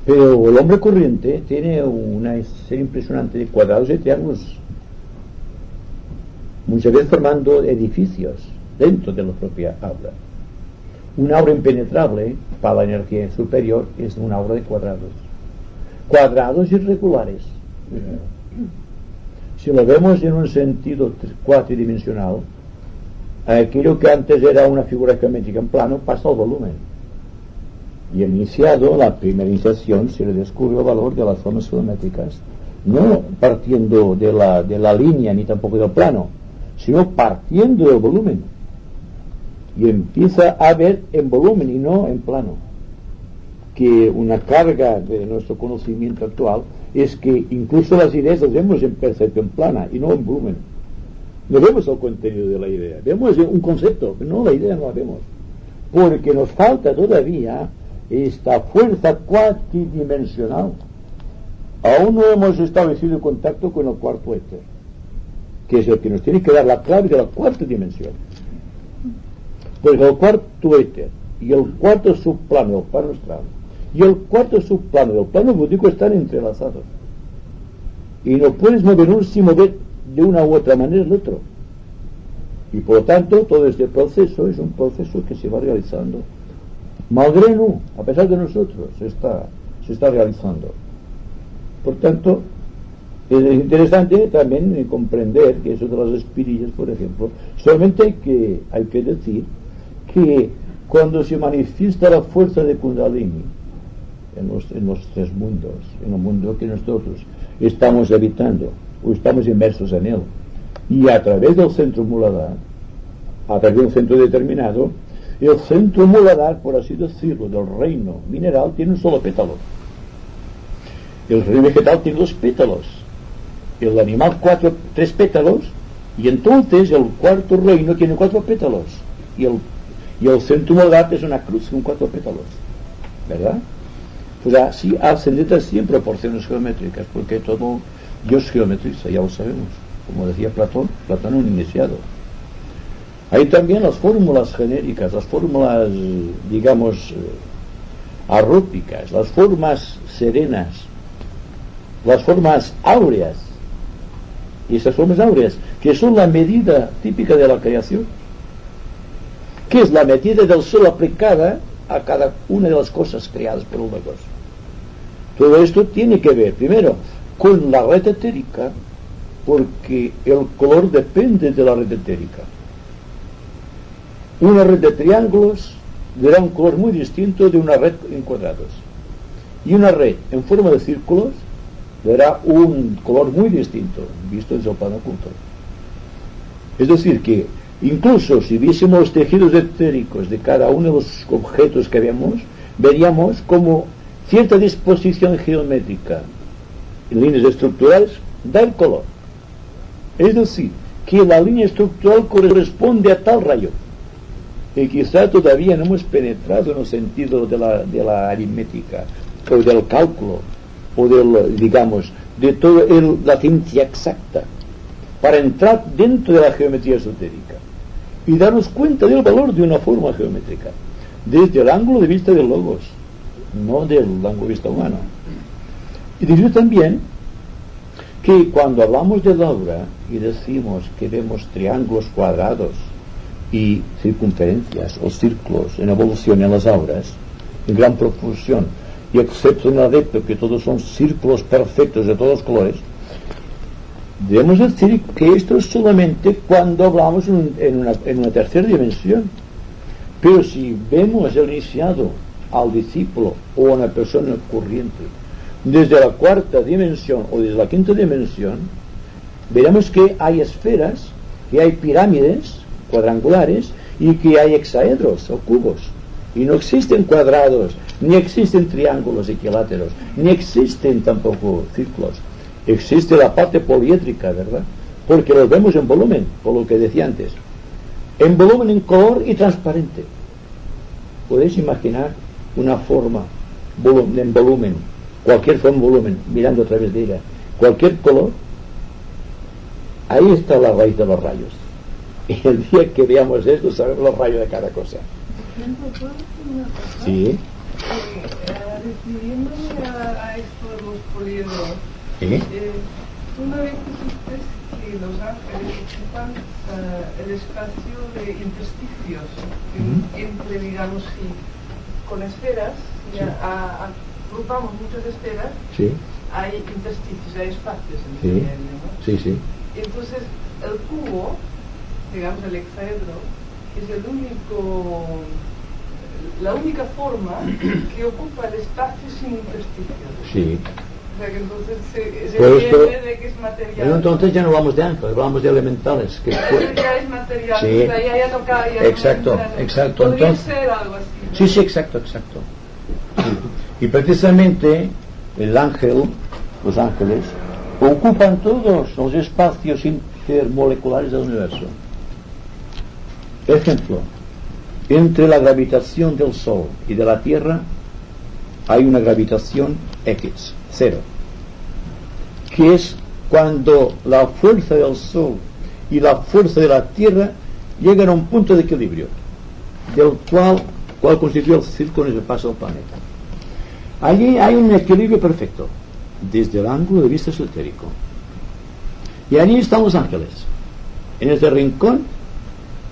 pero el hombre corriente tiene una serie impresionante de cuadrados y triángulos, muchas veces formando edificios dentro de la propia aura. Una aura impenetrable para la energía superior es una aura de cuadrados irregulares. Si lo vemos en un sentido cuatridimensional, aquello que antes era una figura geométrica en plano pasa al volumen. Y el iniciado, la primera iniciación, se le descubre el valor de las formas geométricas, no partiendo de la línea ni tampoco del plano, sino partiendo del volumen. Y empieza a ver en volumen y no en plano. Que una carga de nuestro conocimiento actual es que incluso las ideas las vemos en percepción plana y no en volumen. No vemos el contenido de la idea, vemos un concepto, pero no la idea no la vemos. Porque nos falta todavía esta fuerza cuatridimensional. Aún no hemos establecido contacto con el cuarto éter, que es el que nos tiene que dar la clave de la cuarta dimensión. Pues el cuarto éter y el cuarto subplano del plano astral y el cuarto subplano del plano búdico están entrelazados. Y no puedes mover uno sin mover de una u otra manera el otro. Y por lo tanto, todo este proceso es un proceso que se va realizando. Malgré no, a pesar de nosotros, se está realizando. Por tanto, es interesante también comprender que eso de las espirillas, por ejemplo, solamente hay que decir que cuando se manifiesta la fuerza de Kundalini en los tres mundos, en el mundo que nosotros estamos habitando o estamos inmersos en él, y a través del centro Muladhara, a través de un centro determinado, el centro Muladhara, por así decirlo, del reino mineral tiene un solo pétalo. El reino vegetal tiene 2 pétalos, el animal 3 pétalos, y entonces el cuarto reino tiene 4 pétalos, y el centro Muladhara es una cruz con 4 pétalos, ¿verdad? Pues así ascendente así en proporciones geométricas, porque todo Dios geometriza, ya lo sabemos, como decía Platón un iniciado. Hay también las fórmulas genéricas, las fórmulas, digamos, arrópicas, las formas serenas, las formas áureas. Y esas formas áureas, que son la medida típica de la creación, que es la medida del sol aplicada a cada una de las cosas creadas por el Logos. Todo esto tiene que ver, primero, con la red etérica, porque el color depende de la red etérica. Una red de triángulos dará un color muy distinto de una red en cuadrados, y una red en forma de círculos dará un color muy distinto visto desde el plano oculto. Es decir, que incluso si viésemos tejidos etéricos de cada uno de los objetos que vemos, veríamos como cierta disposición geométrica en líneas estructurales da el color. Es decir, que la línea estructural corresponde a tal rayo, y quizá todavía no hemos penetrado en el sentido de la aritmética, o del cálculo, o digamos, de toda la ciencia exacta, para entrar dentro de la geometría esotérica y darnos cuenta del valor de una forma geométrica, desde el ángulo de vista del Logos, no del ángulo de vista humano. Y decir también que cuando hablamos del aura y decimos que vemos triángulos, cuadrados y circunferencias o círculos en evolución en las auras, en gran proporción, y excepto en el adepto que todos son círculos perfectos de todos los colores, debemos decir que esto es solamente cuando hablamos en una tercera dimensión. Pero si vemos el iniciado al discípulo o a una persona corriente desde la cuarta dimensión o desde la quinta dimensión, veremos que hay esferas, que hay pirámides cuadrangulares y que hay hexaedros o cubos. Y no existen cuadrados, ni existen triángulos equiláteros, ni existen tampoco círculos. Existe la parte poliédrica, ¿verdad? Porque los vemos en volumen, por lo que decía antes. En volumen, en color y transparente. Podéis imaginar una forma en volumen, cualquier forma en volumen, mirando a través de ella, cualquier color. Ahí está la raíz de los rayos. Y el día que veamos esto, sabemos los rayos de cada cosa.
¿Puedo decir una cosa?
Sí.
Refiriéndome a esto de los poliedros,
¿Sí?
una vez dijiste que los ángeles ocupan el espacio de intersticios entre, digamos, si con esferas, si agrupamos muchas esferas,
Sí.
hay intersticios, hay espacios en
Sí.
el medio, ¿no?
Sí, sí.
Entonces, el cubo, digamos el hexaedro, es la única forma que ocupa el espacio sin intersticios.
Sí.
O sea que entonces se
Pues
entiende de que es material.
Pero entonces ya no hablamos de ángeles, hablamos de elementales. Que
Eso ya es material,
Sí.
o sea, ya toca, ya
Exacto,
no,
exacto.
Podría
Entonces,
ser algo así, ¿no?
sí, sí, exacto, exacto. Sí. Y precisamente el ángel, los ángeles, ocupan todos los espacios intermoleculares del universo. Ejemplo, entre la gravitación del Sol y de la Tierra hay una gravitación X, cero, que es cuando la fuerza del Sol y la fuerza de la Tierra llegan a un punto de equilibrio, del cual constituye el círculo en el paso del planeta. Allí hay un equilibrio perfecto, desde el ángulo de vista esotérico. Y allí están los ángeles, en este rincón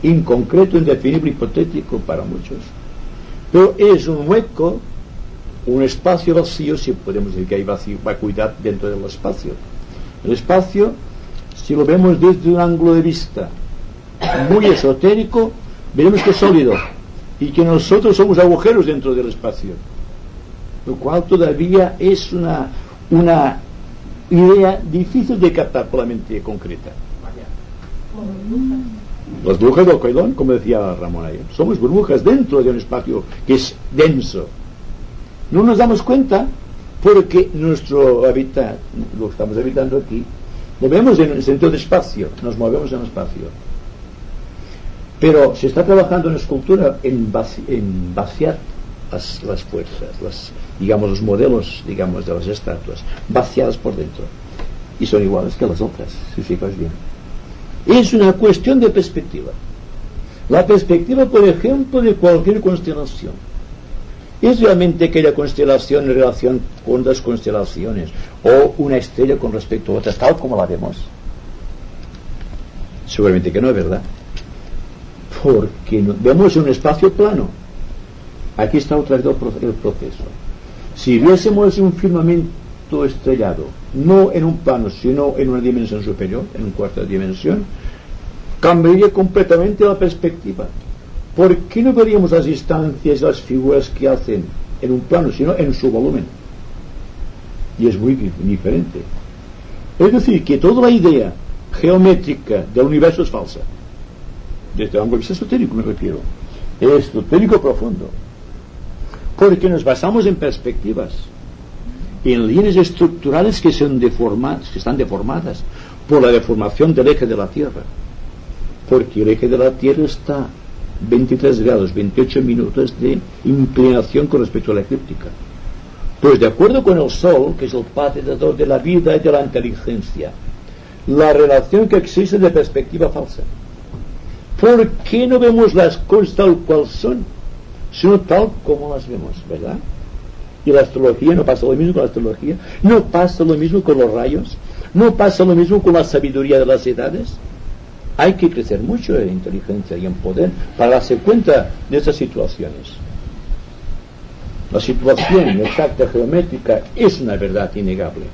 inconcreto, indefinible, hipotético para muchos. Pero es un hueco, un espacio vacío, si podemos decir que hay vacuidad dentro del espacio. El espacio, si lo vemos desde un ángulo de vista muy esotérico, veremos que es sólido y que nosotros somos agujeros dentro del espacio, lo cual todavía es una idea difícil de captar por la mente concreta. Las burbujas del Coilón, como decía Ramón ayer, somos burbujas dentro de un espacio que es denso. No nos damos cuenta porque nuestro hábitat, lo que estamos habitando aquí, lo vemos en el sentido de espacio, nos movemos en el espacio. Pero se está trabajando en escultura en vaciar las fuerzas, digamos, los modelos, digamos, de las estatuas, vaciadas por dentro. Y son iguales que las otras, si fijas bien. Es una cuestión de perspectiva. La perspectiva, por ejemplo, de cualquier constelación. ¿Es realmente aquella constelación en relación con las constelaciones o una estrella con respecto a otras, tal como la vemos? Seguramente que no, ¿verdad? Porque vemos un espacio plano. Aquí está otra vez el proceso. Si viésemos un firmamento estrellado, no en un plano, sino en una dimensión superior, en una cuarta dimensión, cambiaría completamente la perspectiva. ¿Por qué no veríamos las distancias y las figuras que hacen en un plano, sino en su volumen? Y es muy diferente. Es decir, que toda la idea geométrica del universo es falsa. Desde el ángulo de vista esotérico me refiero. Esotérico profundo. Porque nos basamos en perspectivas, en líneas estructurales que están deformadas por la deformación del eje de la Tierra. Porque el eje de la Tierra está 23 grados, 28 minutos de inclinación con respecto a la eclíptica. Pues de acuerdo con el Sol, que es el padre de la vida y de la inteligencia, la relación que existe de perspectiva falsa. ¿Por qué no vemos las cosas tal cual son, sino tal como las vemos, verdad? Y la astrología, no pasa lo mismo con la astrología, no pasa lo mismo con los rayos, no pasa lo mismo con la sabiduría de las edades. Hay que crecer mucho en inteligencia y en poder para darse cuenta de esas situaciones. La situación exacta geométrica es una verdad innegable.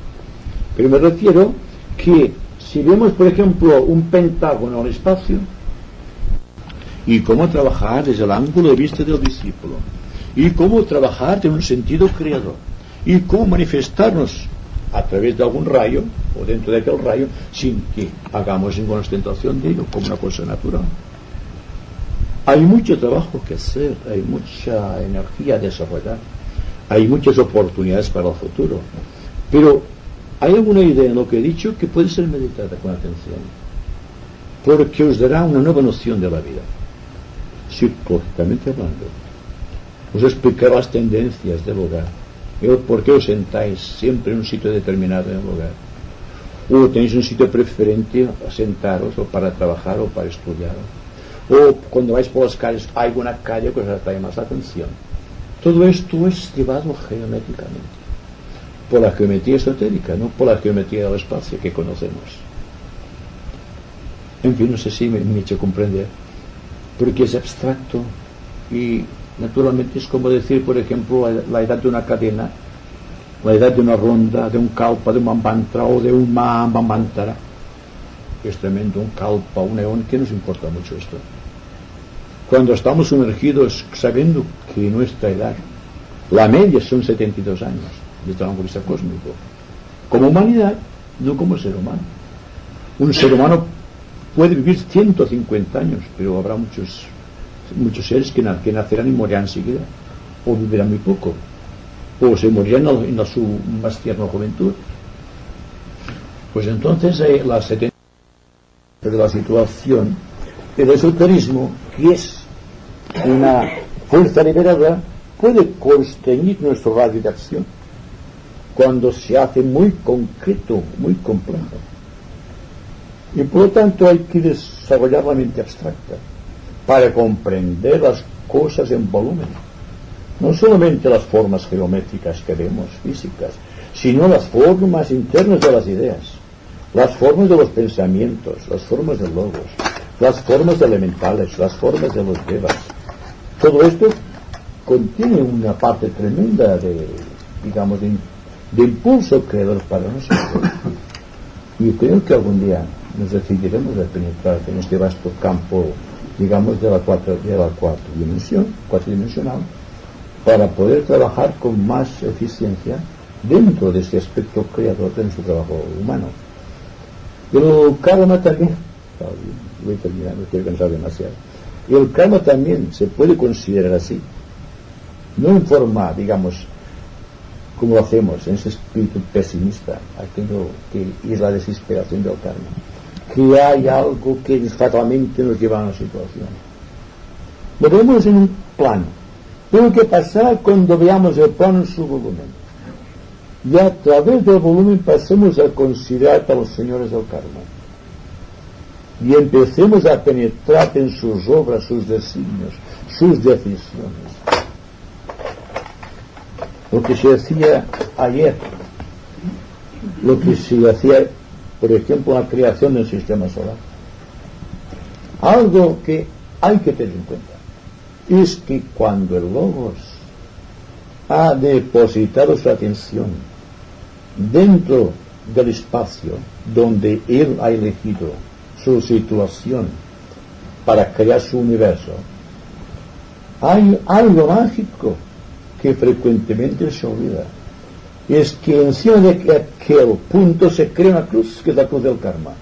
Pero me refiero que si vemos, por ejemplo, un pentágono en el espacio, y cómo trabajar desde el ángulo de vista del discípulo, y cómo trabajar en un sentido creador, y cómo manifestarnos a través de algún rayo o dentro de aquel rayo sin que hagamos ninguna ostentación de ello como una cosa natural. Hay mucho trabajo que hacer, hay mucha energía a desarrollar, hay muchas oportunidades para el futuro, pero hay alguna idea en lo que he dicho que puede ser meditada con atención, porque os dará una nueva noción de la vida, psicológicamente hablando. Os explicará las tendencias del hogar, el por qué os sentáis siempre en un sitio determinado en el hogar, o tenéis un sitio preferente a sentaros, o para trabajar, o para estudiar, o cuando vais por las calles hay una calle que os atrae más la atención. Todo esto es llevado geométricamente, por la geometría esotérica, no por la geometría del espacio que conocemos. En fin, no sé si me he hecho comprender, porque es abstracto y naturalmente es como decir, por ejemplo, la edad de una cadena, la edad de una ronda, de un kalpa, de un manvantara o de un mahamantara. Es tremendo, un kalpa, un eón, que nos importa mucho esto. Cuando estamos sumergidos sabiendo que nuestra edad, la media son 72 años, desde el punto de vista cósmico, como humanidad, no como ser humano. Un ser humano puede vivir 150 años, pero habrá muchos seres que nacerán y morirán enseguida, o vivirán muy poco, o se morirán en su más tierna juventud. Pues entonces la 70 de la situación del esoterismo, que es una fuerza liberadora, puede constreñir nuestro radio de acción cuando se hace muy concreto, muy complejo. Y por lo tanto hay que desarrollar la mente abstracta para comprender las cosas en volumen, no solamente las formas geométricas que vemos, físicas, sino las formas internas de las ideas, las formas de los pensamientos, las formas de logos, las formas elementales, las formas de los devas. Todo esto contiene una parte tremenda de impulso creador para nosotros. Y creo que algún día nos decidiremos a penetrar en este vasto campo, digamos, de la cuatridimensional, para poder trabajar con más eficiencia dentro de ese aspecto creador de nuestro trabajo humano. El karma también, voy a terminar, no quiero cansar demasiado. El karma también se puede considerar así, no en forma, digamos, como lo hacemos, en ese espíritu pesimista, aquello que es la desesperación del karma, que hay algo que fatalmente nos lleva a una situación. Lo vemos en un plano, pero ¿qué pasará cuando veamos el plano en su volumen? Y a través del volumen pasemos a considerar a los señores del karma y empecemos a penetrar en sus obras, sus designios, sus decisiones. Lo que se hacía ayer, lo que se hacía, por ejemplo, la creación del sistema solar. Algo que hay que tener en cuenta es que cuando el Logos ha depositado su atención dentro del espacio donde él ha elegido su situación para crear su universo, hay algo mágico que frecuentemente se olvida. Es que encima de aquel punto se crea una cruz, que es la cruz del karma.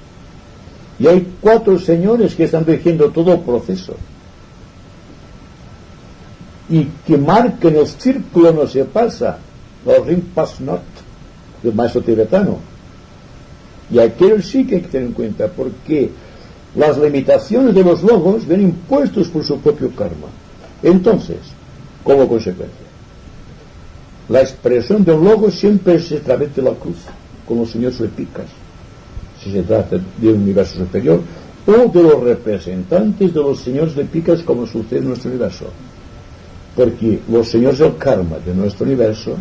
Y hay 4 señores que están rigiendo todo el proceso y que marcan el círculo, no se pasa, los Rinpoche del maestro tibetano. Y aquello sí que hay que tener en cuenta, porque las limitaciones de los logos ven impuestos por su propio karma. Entonces, como consecuencia, la expresión de un logo siempre es a través de la cruz, con los señores lepicas, si se trata de un universo superior, o de los representantes de los señores lepicas, como sucede en nuestro universo. Porque los señores del karma de nuestro universo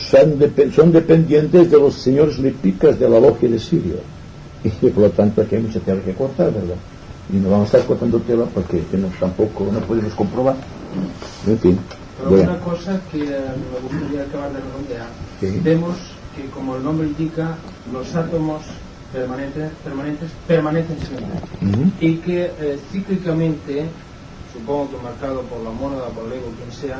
son dependientes de los señores lepicas de la logia de Sirio. Y por lo tanto aquí hay mucha tela que cortar, ¿verdad? Y no vamos a estar cortando tela porque tampoco no podemos comprobar. En fin.
Pero una cosa que me gustaría acabar de redondear. ¿Sí? Vemos que, como el nombre indica, los átomos permanecen siempre. Y que cíclicamente, supongo que marcado por la mónada, por el ego, quien sea,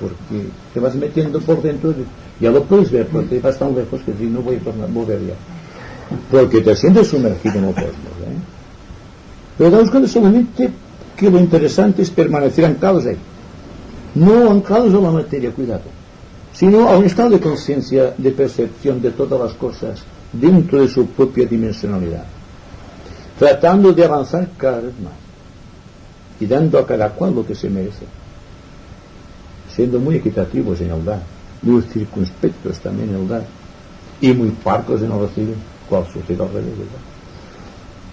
porque te vas metiendo por dentro, ya lo puedes ver, porque vas tan lejos que no voy a volver ya, porque te sientes sumergido en el cosmos, pero damos cuenta solamente que lo interesante es permanecer anclados ahí, no anclados a la materia, cuidado, sino a un estado de conciencia, de percepción de todas las cosas dentro de su propia dimensionalidad, tratando de avanzar cada vez más y dando a cada cual lo que se merece, siendo muy equitativos en el dar, muy circunspectos también en el dar y muy parcos en el recibir, cual sucede al revés, ¿verdad?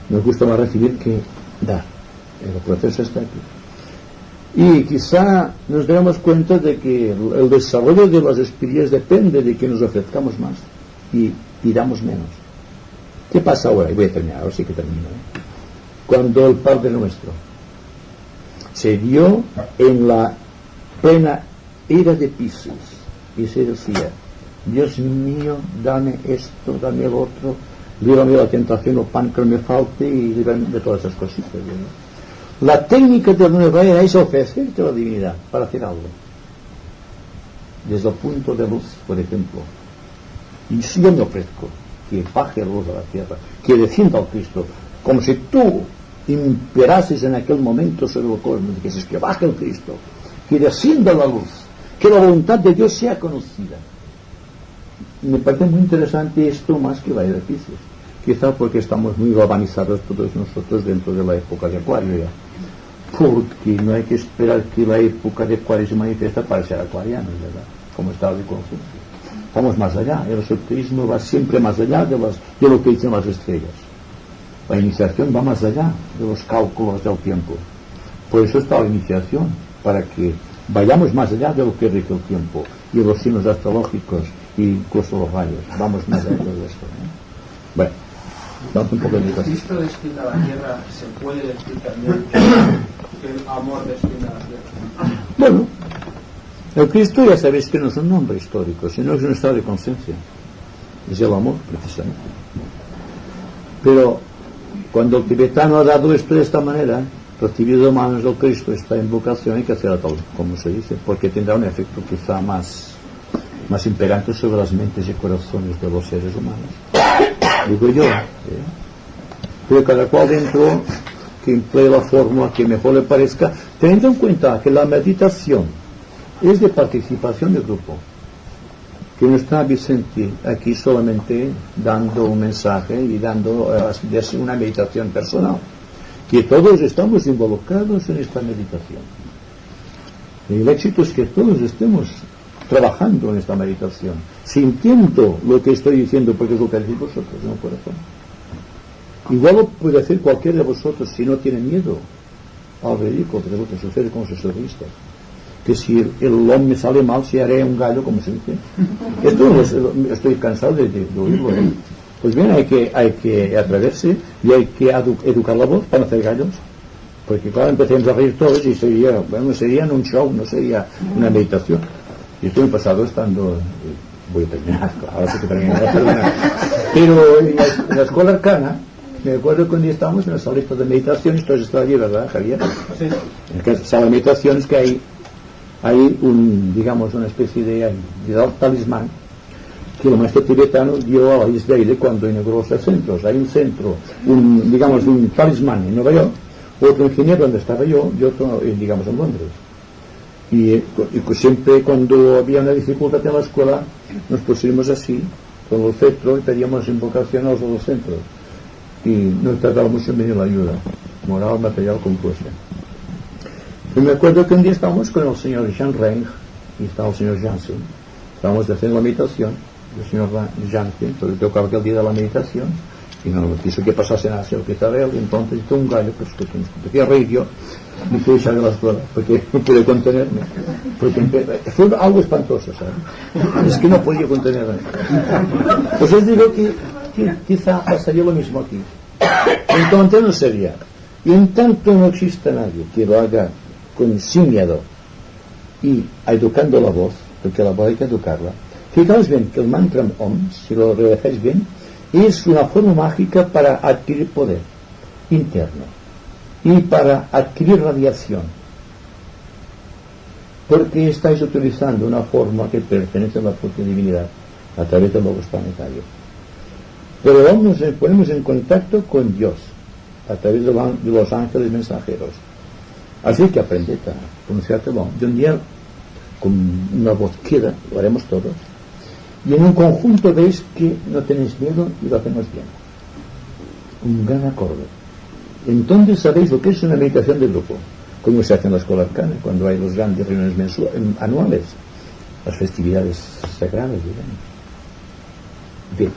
Nos gusta más recibir que dar. El proceso está aquí. Y quizá nos demos cuenta de que el desarrollo de las experiencias depende de que nos ofrezcamos más y pidamos menos. ¿Qué pasa ahora? Y voy a terminar, ahora sí que termino. Cuando el Padre Nuestro se dio en la plena era de Piscis y se decía: Dios mío, dame esto, dame el otro, líbrame de la tentación o pan que me falte y líbrame de todas esas cositas, ¿no? La técnica de la nueva era es ofrecerte a la divinidad para hacer algo desde el punto de luz, por ejemplo. Y si yo me ofrezco que baje la luz a la tierra, que descienda al Cristo, como si tú imperases en aquel momento sobre el cosmos, que es que baje el Cristo, que descienda la luz, que la voluntad de Dios sea conocida. Me parece muy interesante esto más que la era de Piscis, quizá porque estamos muy urbanizados todos nosotros dentro de la época de Acuario ya, porque no hay que esperar que la época de Acuario se manifiesta para ser acuarianos, ¿verdad? Como estaba de Confucio. Estamos más allá, el esoterismo va siempre más allá de lo que dicen las estrellas. La iniciación va más allá de los cálculos del tiempo. Por eso está la iniciación, para que vayamos más allá de lo que rige el tiempo y los signos astrológicos y incluso los rayos. Vamos más allá de esto, ¿no? Bueno, vamos un poco de
¿El Cristo destina a la tierra se puede decir también que el amor destina a la tierra?
Bueno, el Cristo ya sabéis que no es un nombre histórico, sino es un estado de conciencia. Es el amor, precisamente. Pero cuando el tibetano ha dado esto de esta manera, recibido de manos del Cristo esta invocación, hay que hacerla tal como se dice, porque tendrá un efecto quizá más imperante sobre las mentes y corazones de los seres humanos. Digo yo, pero cada cual dentro que emplee la forma que mejor le parezca, teniendo en cuenta que la meditación es de participación de grupo, que no está Vicente aquí solamente dando un mensaje y dando una meditación personal, que todos estamos involucrados en esta meditación. Y el éxito es que todos estemos trabajando en esta meditación, sintiendo lo que estoy diciendo, porque es lo que decís vosotros en el corazón. Igual lo puede hacer cualquiera de vosotros si no tiene miedo al ridículo de lo que sucede con los esoteristas, que si el hombre me sale mal, si haré un gallo, como se dice. Esto estoy cansado de oírlo, ¿eh? Pues bien, hay que atreverse y hay que educar la voz para no hacer gallos, porque claro, empecemos a reír todos y sería un show, no sería una meditación. Y esto me ha pasado estando, voy a terminar, ahora sí que terminar, pero en la escuela arcana, me acuerdo que un día estábamos en la salita de meditación, esto está allí, ¿verdad, Javier? Sí. En la sala de meditaciones que hay una especie de talismán que el maestro tibetano dio a la isla de cuando inauguró los centros. Hay un centro, un talismán en Nueva York, otro en Ginebra donde estaba yo, y otro en Londres. Y siempre cuando había una dificultad en la escuela nos pusimos así con el cetro y pedíamos invocación a los dos centros, y nos tardaba mucho en venir la ayuda moral, material, como fuese. Y me acuerdo que un día estábamos con el señor Jean Reng y estaba el señor Janssen, estábamos haciendo la meditación, el señor Janssen, entonces tocaba aquel día de la meditación y no quiso que pasase nada, se lo quitaba él, y entonces hizo un gallo, pues que empecé a reír yo, me fui a echar de la escuela porque no pude contenerme, porque fue algo espantoso, ¿sabes? Es que no podía contenerme. Pues os digo que quizá pasaría lo mismo aquí. Entonces no sería, y en tanto no exista nadie que lo haga sin miedo y educando la voz, porque la voz hay que educarla. Fijaos bien que el mantra Om, si lo realizáis bien, es una forma mágica para adquirir poder interno y para adquirir radiación. porque estáis utilizando una forma que pertenece a la propia divinidad a través del logos planetario. Pero nos ponemos en contacto con Dios a través de los ángeles mensajeros. Así que aprended a pronunciártelo. Y un día, con una voz queda, lo haremos todos. Y en un conjunto veis que no tenéis miedo y lo hacemos bien. Un gran acorde. Entonces sabéis lo que es una meditación de grupo, como se hace en la escuela arcana, cuando hay los grandes reuniones anuales, las festividades sagradas, digamos. Bien.